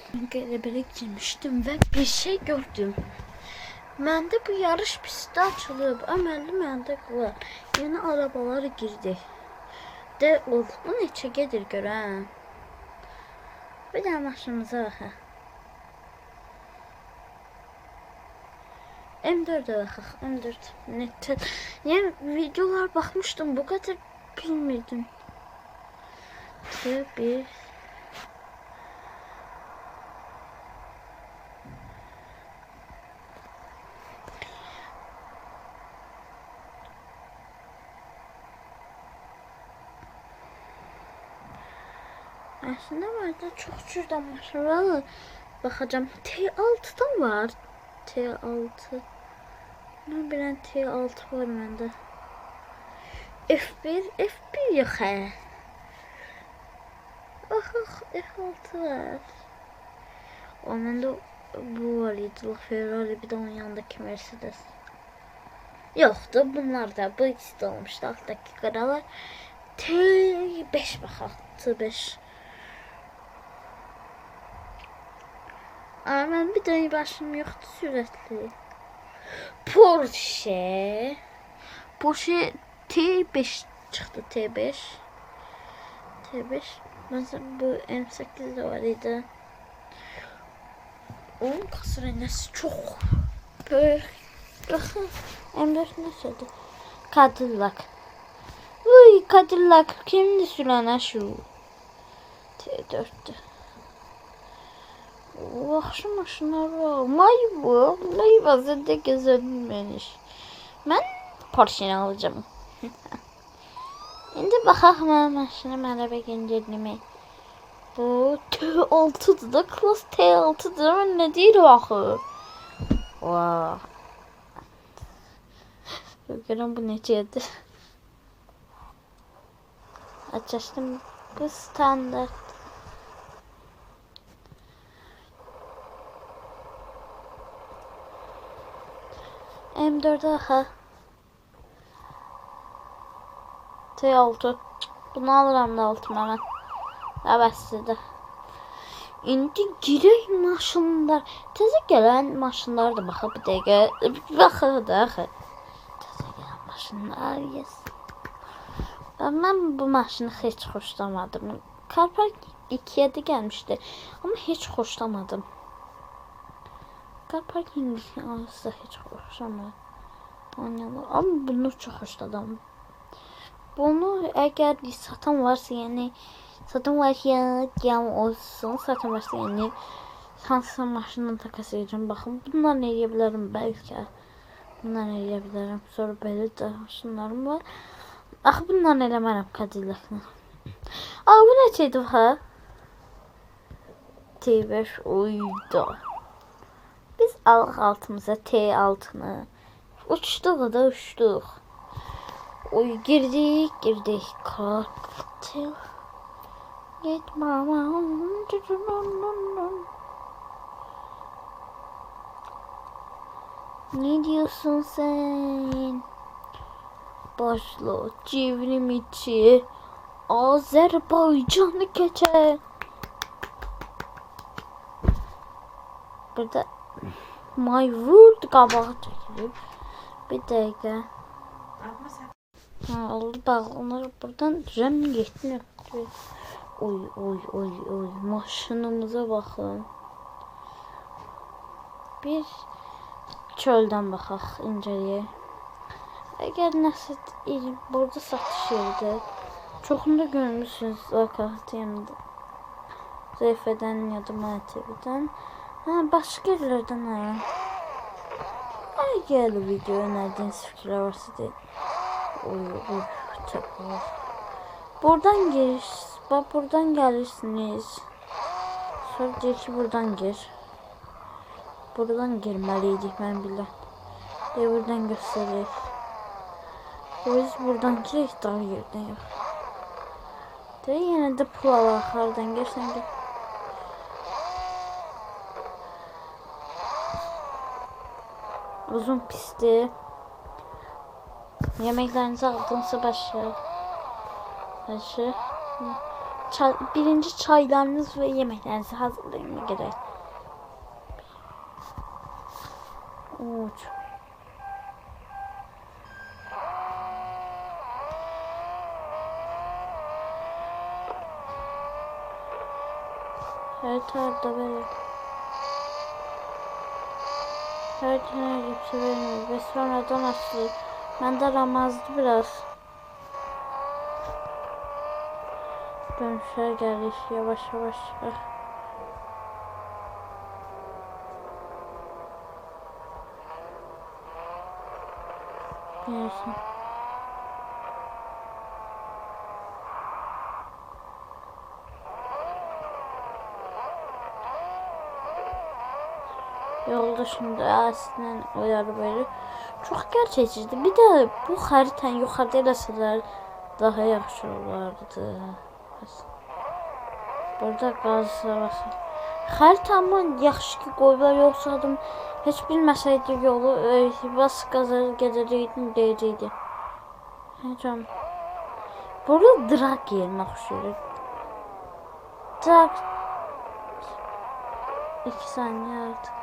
Qələbəyə girmişdim və bir şey gördüm. Məndə bu yarış pisti açılıb, əməlli məndə var. Yəni arabalar girdi. De bu neçə gedir görəm. Bir də maşınımıza baxaq. M4'e baxaq. M4 netə. Yəni videolar baxmışdım, bu qədər bilmirdim. Bir aslında burada çok cürdən maşın var. Baxacağım. T6'dan var. T6. Mən bilən T6 var məndə. F1 yox hə. F6 var. O məndə bu var idi. Ferrari bir də onun yanındakı Mercedes. Yoxdur. Bunlar da bu ikisi də olmuşdu. Altdakı qaralar. T5 baxaq. T5. Mən bir dənə başım yoxdur sürətli. Porsche T5 çıxdı. T5. Mesela bu M8 de var idi. Onun kasrənnəsi çox böyük. Baxın, M4 nəsədir? Cadillac. Uy, Cadillac kimdir sürənə şu? T4'dür. Yaxşı maşınlar var. Mayvazı da gözəlməmiş. Mən Porsche alacağım. İndi baxaq mənim maşını mənə gendirnimi. Bu T6'dır da, klas T6'dır. Mən nə deyir axı? Vaa. Görürəm bu necədir. Açışdım. Bu standart. M4'e ha. T6. Bunu alıram da altıma mən. Əvəzsidir. İndi girək maşınlar. Təzə gələn maşınlar da baxaq bir dəqiqə. Baxaq da axı. Təzə gələn maşınlar. Yes. Mən bu maşını heç xoşlamadım. Car Park 2'ye de gəlmişdi. Amma heç xoşlamadım. Car Parking aslında heç xoşlamadım. Amma bunu çox xoşladım. Bunu əgər satan varsa, yəni satan olsun, satan varsa, yəni hansısa maşından takas edəcəm. Baxın, bunlarla eləyə bilərəm bəlkə. Bunlarla eləyə bilərəm. Sonra belə də maşınlarım var. Axı bunlarla eləmərəm Cadillac'la. Bu neçəydi ha? T5 oyda. Biz alıq altımıza T6'nı. Uçduq da uçduq. Oy girdik. Cocktail. Get mama. Ne diyorsun sen? Başla çevrim içi. Azerbaycan'ı geçe. Burada My World qabağa çəkilib. Bir dəqiqə. Oldu bağlanır. Buradan düzən getdim. Oy. Maşınımıza baxın. Bir çöldən baxaq incəliyə. Əgər nəsə burada satış yeridir. Çoxunda görmüşsünüz zakat yanında. Zeyfədən ya da MTV'dən. Başqa yerlərdən Əgər video önərdiyiniz fikirlər varsa deyil. Oy, çok var. Buradan giriş. Bak buradan gelirsiniz. Sonra deyir ki buradan gir. Buradan girməliydik mən bilən. Buradan göstərir. Biz buradan girik daha yerdən yox. Yenə də pul alaq hardan gəlsən gəl. Uzun pisti. Yemeklerinizi aldığınızda başı. birinci çaylarınız ve yemeklerinizi hazırlayın gerek. Uç. Her tarafta böyle. Her tane cipsi vermiyor ve sonradan açılır. Ben de ramazdı biraz. Dönüşler geldi yavaş yavaş. Neyse. Yolda şimdi aslında o arabayı çok gerçekçiydi. Bir de bu haritanı yukarıda eləsələr daha yaxşı olardı. Burada qaz var. Xəritamı yaxşı ki qoyublar, yoxsadım heç bilməsəydi yolu bas qaza gedəcəkdim deyəcəkdi. Həcəm. Burada drag yerinə oxşuyur. Drag 2 saniye artık.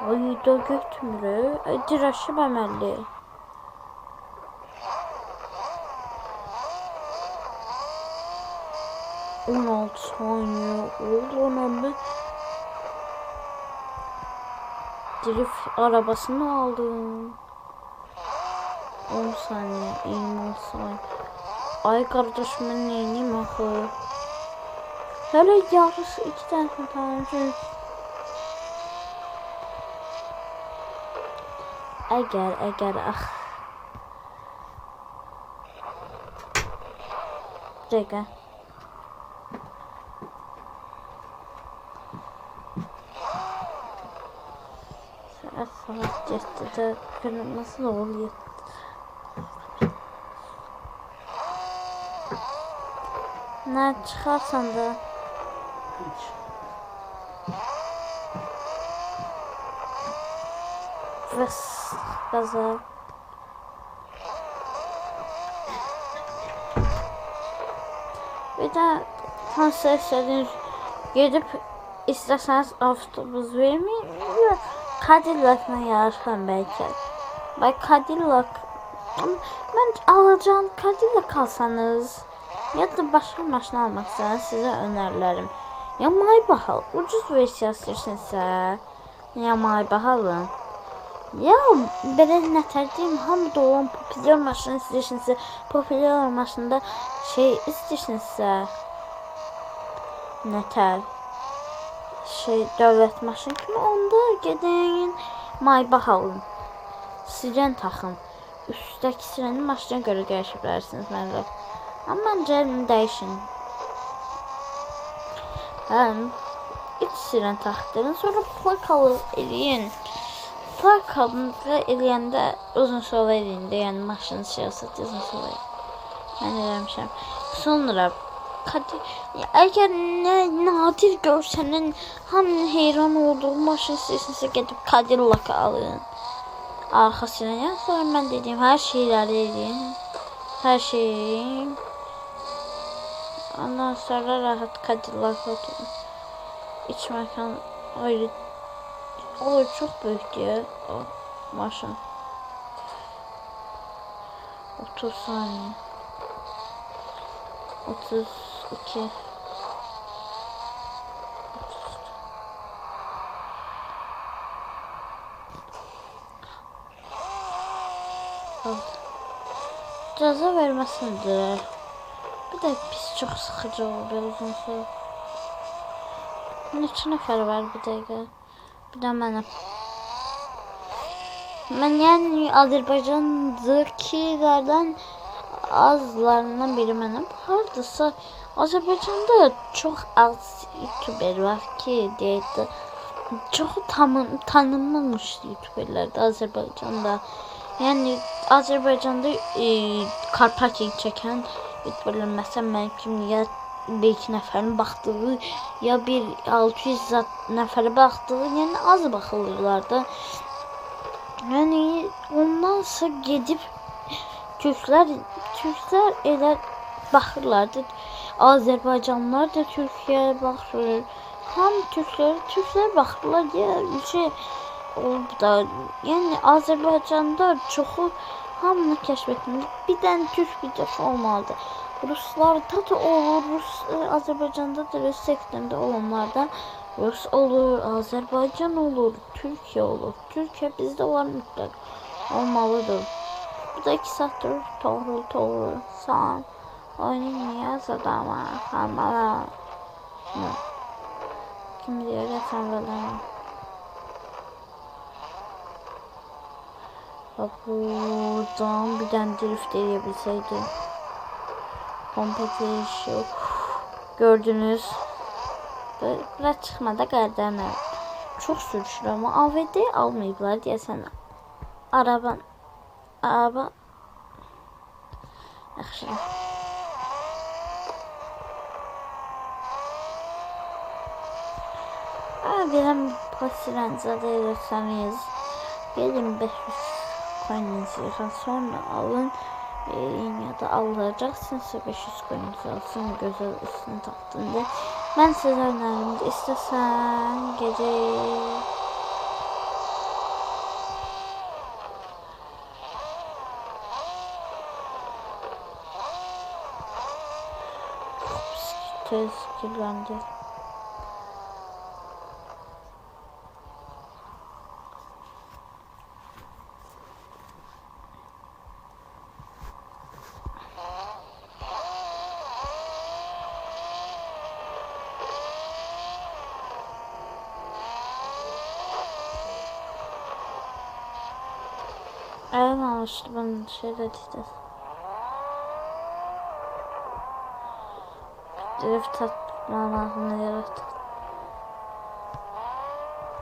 Ay da götürür. Diraşı bəməlli. On 16 saniye oldu önemli. Drift arabasını aldım. 10 saniye, 20 saniye. Ay kardeşimin neyini axı. Hele yarısı 2 tane tanrı. Əgər ax. Dəqiqə. Saat getdi də nasıl oluyor? Ne çıkarsan da. Vıs gaza. Bir de konsesiyonun gidip isterseniz avtobus vermeyin. Cadillac'la yarışan belki. Bak Cadillac. Ben alacağım Cadillac alsanız ya da başka maşın almak isterseniz size önerilerim. Ya Maybach ucuz versiya istəyirsinizsə ya Maybach alın. Ya belə nətər deyim, hamıda olan populyar maşın istəyirsinizsə, populyar maşında şey istəyirsinizsə nətər dövlət maşın kimi, onda gedin Maybach alın. Siren taxın. Üstdəki sirenin maşına görə dəyişə bilərsiniz məncə. Amma məncə dəyişin. İç siren taxdırın, sonra plakalı eləyin. Plakalı eləyəndə uzun sola eləyin də, yəni maşın siyasət uzun sola eləyin. Mən eləmişəm. Sonra əgər nadir görsənin hamının heyran olduğu maşın istəyirsinizsə gedib Cadillac alın. Arxasına ya, sonra mən dediyim hər şeyləri edin. Hər şeyi. Ondan sonra rahat Cadillac oturun. İç məkan ayrı. O çox böyükdür o maşın. 30 saniye. 32. Ceza verməsindir. Bir də pis çox sıxıcı oldu uzun süre. Neçə nəfər var bir dəqiqə? Bir də mənəm. Mən yəni Azərbaycandakilərdən azlarından biri mənəm. Hardasa Azərbaycanda çox az YouTuber var ki, deyək də çox tanınmamış YouTuberlərdə Azərbaycanda. Yəni Azərbaycanda Karpatiyayı çəkən YouTuberlər məsələn mənim kimi ya bir iki nəfərin baxdığı ya bir 600 nəfərə baxdığı, yəni az baxılırlar da. Yəni ondansa gedib Türklər elə baxırlardı. Azərbaycanlılar da Türkiyəyə baxır. Ham Türklər baxırlar ya şey oldu da. Yəni Azərbaycanda çoxu hamını kəşf etməli. Bir dənə Türk videosu olmalıdır. Ruslarda da olur, Azərbaycanda da Rus sektöründə olanlardan Rus olur, Azərbaycan olur, Türkiyə olur. Türkiyə bizdə var mütləq olmalıdır. Bu da 2 saatdir doğru san. Oynayacağız adama, hamala. Kim diyor ya sen böyle? Bak buradan bir tane drift edebilseydim. Competition. Gördünüz. Biraz çıkmada qərdən. Çox sürüşür ama AVD almayıblar deyəsən. Araba yaxşı. Biləm pasirəncədə edirsəniz. Gelin 500 coininizi yığın, sonra alın. Ya da alacaksınızsa 500 coininizi alsın, gözəl üstünü taktın de. Ben size önerim, istəsən gece tez kirlendi. Evet almıştı ben şeyde işte. Drift atma lazım yarattık.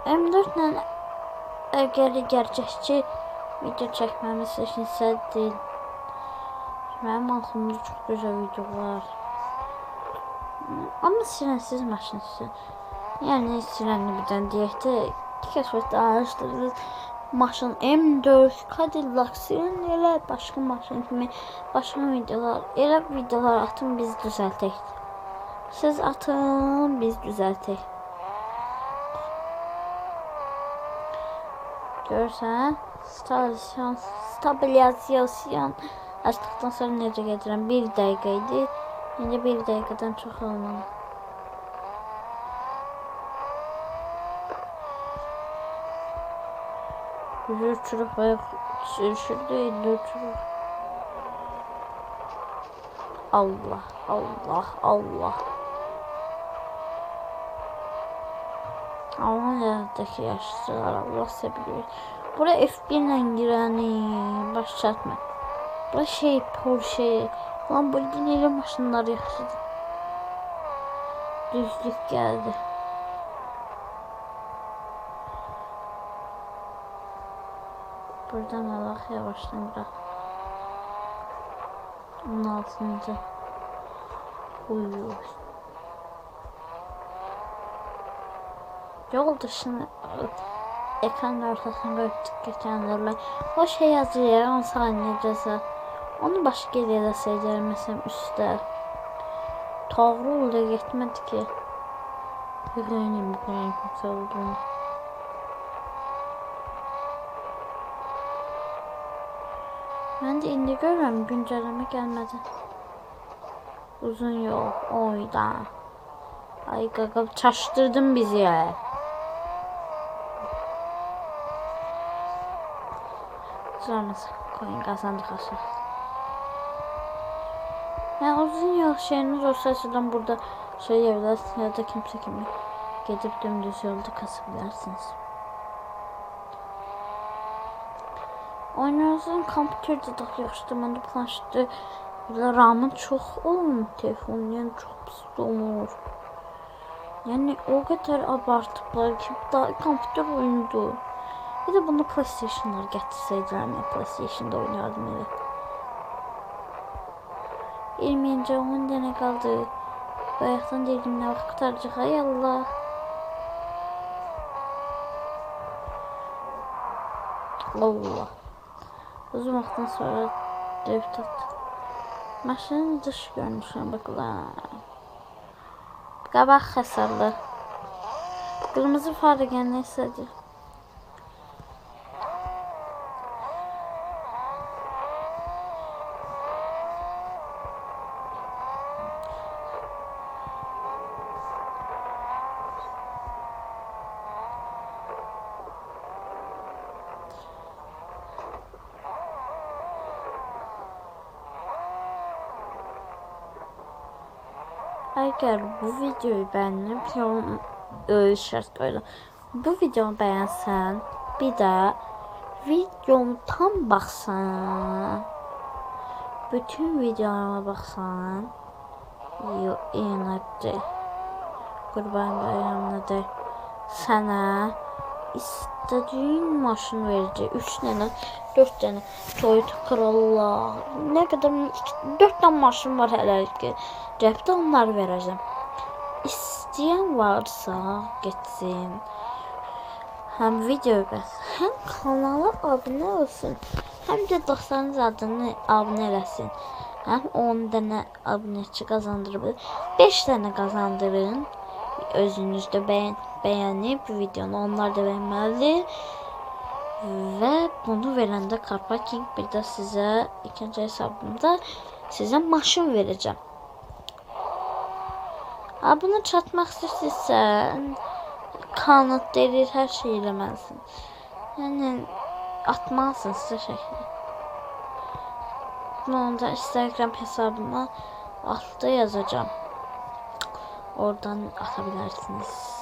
M4 ile gerçekçi video çekmemiz için değil. Benim aklımda çok güzel videolar. Ama sirensiz maşın için. Yani sirenli birden diyekte keşfette araştırırız. Maşın M4, Cadillac, siren elə başqa maşın kimi başqa videolar, elə videolar atın biz düzəltək. Siz atın biz düzəltək. Görsən, stabilizasyon açdıqdan sonra necə gedirəm? 1 dəqiqə idi. İndi 1 dəqiqədən çox olmalı. Uçurup bayağı sürüşürdü, indi uçurup. Allah, Allah, Allah. Almanya'daki yaşlılar Allah seviyor. Buraya F1 ile gireni başlatma. Buraya şey Porsche, Lamborghini ile maşınlar yaşadı. Düzlük geldi. Buradan Allah yavaştan bırak. 16. Uyuyor. Yol dışını ekran ortasında öptük geçenlerle. O şey yazıyor 10 saniye ceza. Onu başka yere seyirler mesela üstte. Doğru da gitmedi ki. Yüreğinin bu kadar kimse olduğunu. Ben de indi görürüm, güncelleme gelmedi. Uzun yol, oyda. Ay gaga çaştırdın bizi ya. Sonrası coin kazandık aşağı. Yani uzun yol şeyiniz olsa sizden burada şey yapabilirsiniz ya da kimse kimi gidip dümdüz yolda kasabilirsiniz. Oynayacağım kompüterdə daha yaxşıdır. Məndə planşetdə RAM'ın çox olmur telefon, yəni çox pis olmur. Yəni o qədər abartıblar ki, daha kompüter oyundur. Bir də bunu PlayStation'lar gətirsəydilər, mən PlayStation'da oynardım elə. 20-ci 10 dənə qaldı. Bayaqdan deyirdim nə vaxt qutaracaq, ay Allah. Allah. Uzun vaxtdan sonra drift attı. Maşının dış görünüşünə baxıram. Qabaq həsarlı. Qırmızı far gələn nəsədir? Eğer bu videoyu beğenip yorum şart koydum. Bu videomu beğensen bir de videomu tam baksan, bütün videolarıma baksan, yine Kurban Bayramı'nda sana istediğin maşın verecek. 3 tane, 4 tane Toyota Corolla. Ne kadar 4 tane maşın var herhalde. Cepte onları vereceğim. İsteyen varsa geçsin. Hem video hem kanala abone olsun. Hem de dostlarınız adını abone eləsin. Hem 10 tane aboneci kazandırır. 5 tane kazandırın. Özünüz de beğenip videonu onlar da beğenmeli. Ve bunu verende Carparking bir de size ikinci hesabımda size maşın vereceğim. Bunu çatmaq istəyirsən, kanıt delir, hər şey eləməlisin. Yəni atmalısın sizə şəkli. Bunu da Instagram hesabıma altta yazacağım. Oradan atabilirsiniz.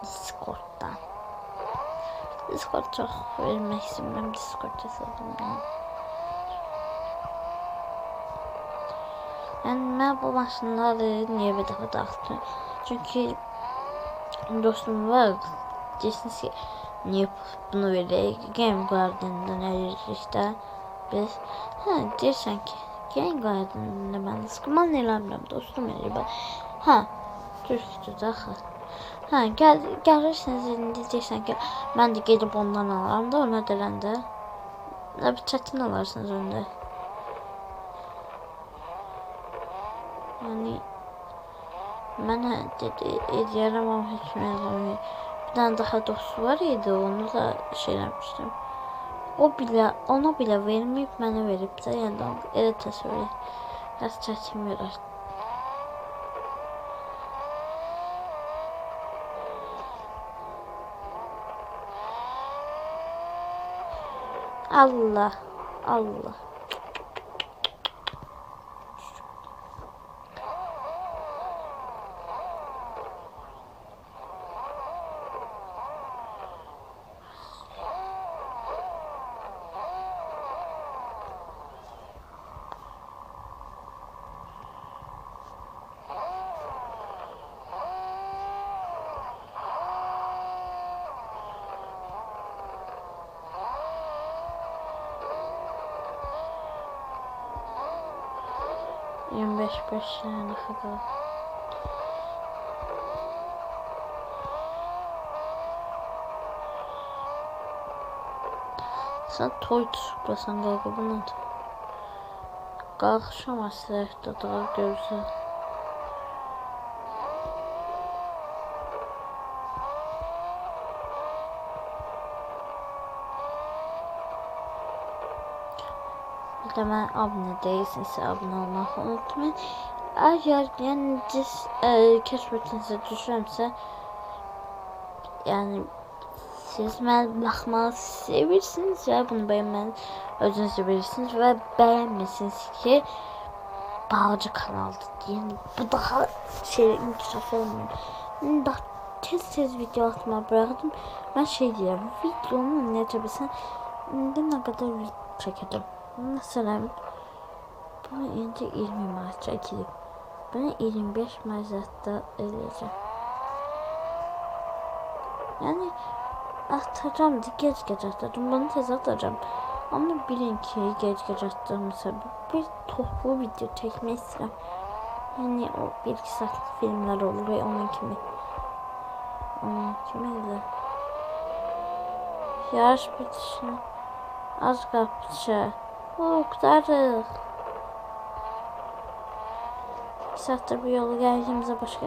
Discord'dan. Discord çok vermek istemiyorum. Discord hesabımdan. Yani ben bu maşınları niye bir daha dağıttım? Çünkü dostum var. Dersiniz ki niye bunu verir? Game Garden'dan işte biz dersen ki Game Garden'da ben sıkıman eləmirəm dostum elə. Türkçə daxil. Gəlirsiniz indi deyirsən ki mən də gedib ondan alaram da ona deləndə bir çətin alarsınız öndə. Yani mənə dedi edərəm ama heç nə eləmir. Bir tane daha dostu var idi, onu da şeyləmişdim. Ona bile vermeyip mənə verib də, yəni elə təsəvvür et. Biraz çətin verir. Allah. 25 tane kadar. Sen Toyota Supra'san kalkıp bunu at. Kalkışamazsın ayakta daha görürsen. Bir de ben abone değilsinizse abone olmayı unutmayın. Eğer yani keşfetinize düşürümse yani siz mən baxmağı sevirsiniz və bunu beğenməni özünüz de bilirsiniz və beğenmesiniz ki bağcı kanaldır. Yani bu daha inkişaf olmuyor. Daha tez video atmayı bıraktım. Ben diyeyim, videonun necə bilsən ne kadar video çəkəcəm. Mesela bunu indi 20 manat çəkilib. Bunu 25 manatda eləyəcəm. Yani atacağım, geç atacağım. Bunu tez atacağım. Ama bilin ki geç attığım sebep bir toplu video çekmek istedim. Yani o 1-2 saatlik filmler olur ve onun kimi de yarış bitişine az kapışı kurtarıq. 2 saattir bu yolu geldiğimize başka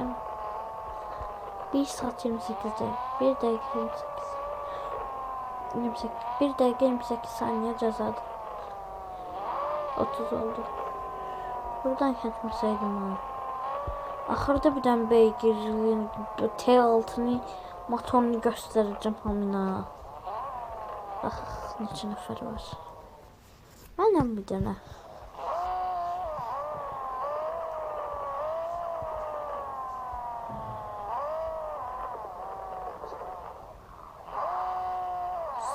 1 saat 28 dakika. 1 dakika 28. 1 dakika 28 saniye cezadı. 30 oldu. Buradan ketmeseydim ha. Axırda bir dənə beygirin T6'nı motorunu göstereceğim hamına. Bax, neçə nəfər var. Mənəm bir dənə.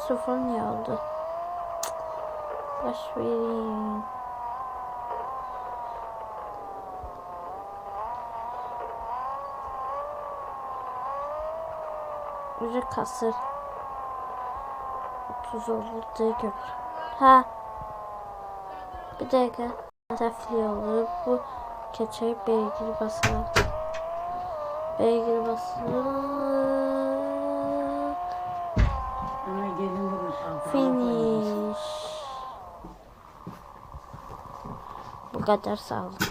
Sıfır niye oldu? Baş vereyim. Bir kasır. 30 oldu diye gör. Ha. Bir dakika. Tefli olur. Bu keçeyi beygir basar. Beygir basar. Finish. Bu kadar sağlık.